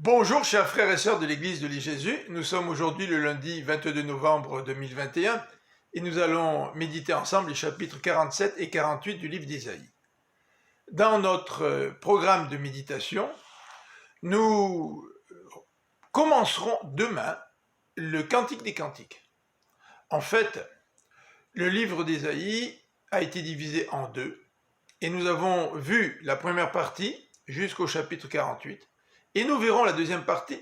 Bonjour chers frères et sœurs de l'église de l'I-Jésus, nous sommes aujourd'hui le lundi 22 novembre 2021 et nous allons méditer ensemble les chapitres 47 et 48 du livre d'Ésaïe. Dans notre programme de méditation, nous commencerons demain le Cantique des Cantiques. En fait, le livre d'Ésaïe a été divisé en deux et nous avons vu la première partie jusqu'au chapitre 48 et nous verrons la deuxième partie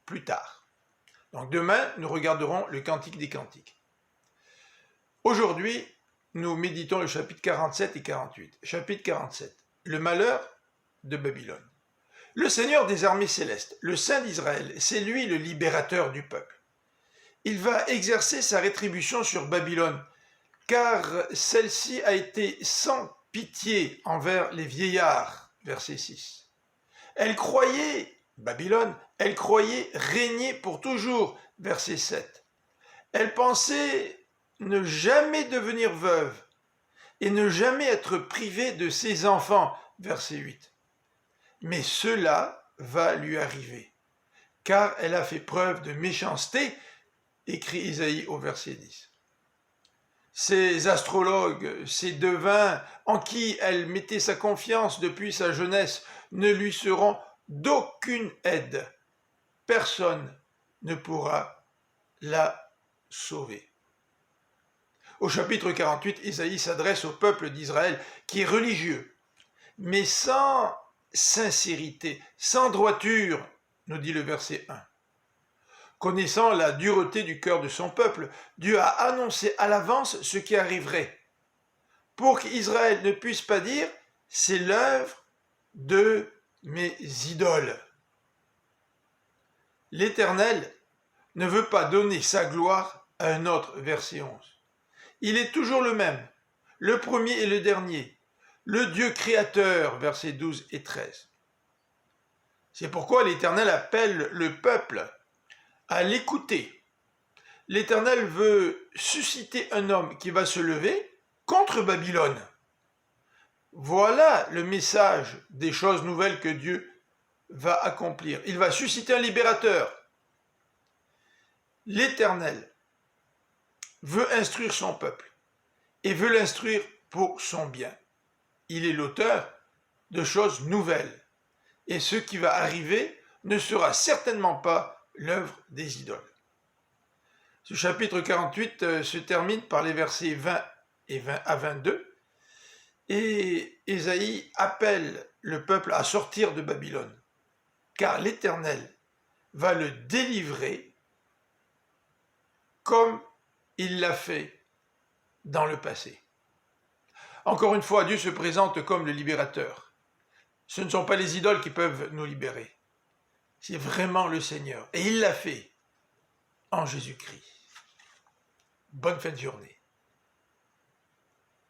plus tard. Donc demain, nous regarderons le Cantique des Cantiques. Aujourd'hui, nous méditons le chapitre 47 et 48. Chapitre 47, le malheur de Babylone. Le Seigneur des armées célestes, le Saint d'Israël, c'est lui le libérateur du peuple. Il va exercer sa rétribution sur Babylone, car celle-ci a été sans pitié envers les vieillards, verset 6. Elle croyait, Babylone, elle croyait régner pour toujours, verset 7. Elle pensait ne jamais devenir veuve et ne jamais être privée de ses enfants, verset 8. Mais cela va lui arriver, car elle a fait preuve de méchanceté, écrit Isaïe au verset 10. Ces astrologues, ces devins en qui elle mettait sa confiance depuis sa jeunesse ne lui seront d'aucune aide. Personne ne pourra la sauver. Au chapitre 48, Isaïe s'adresse au peuple d'Israël qui est religieux, mais sans sincérité, sans droiture, nous dit le verset 1. Connaissant la dureté du cœur de son peuple, Dieu a annoncé à l'avance ce qui arriverait, pour qu'Israël ne puisse pas dire « c'est l'œuvre de mes idoles ». L'Éternel ne veut pas donner sa gloire à un autre, verset 11. Il est toujours le même, le premier et le dernier, le Dieu créateur, versets 12 et 13. C'est pourquoi l'Éternel appelle le peuple à l'écouter. L'Éternel veut susciter un homme qui va se lever contre Babylone. Voilà le message des choses nouvelles que Dieu va accomplir. Il va susciter un libérateur. L'Éternel veut instruire son peuple et veut l'instruire pour son bien. Il est l'auteur de choses nouvelles et ce qui va arriver ne sera certainement pas l'œuvre des idoles. Ce chapitre 48 se termine par les versets 20 à 22 et Ésaïe appelle le peuple à sortir de Babylone, car l'Éternel va le délivrer comme il l'a fait dans le passé. Encore une fois, Dieu se présente comme le libérateur. Ce ne sont pas les idoles qui peuvent nous libérer. C'est vraiment le Seigneur. Et il l'a fait en Jésus-Christ. Bonne fin de journée.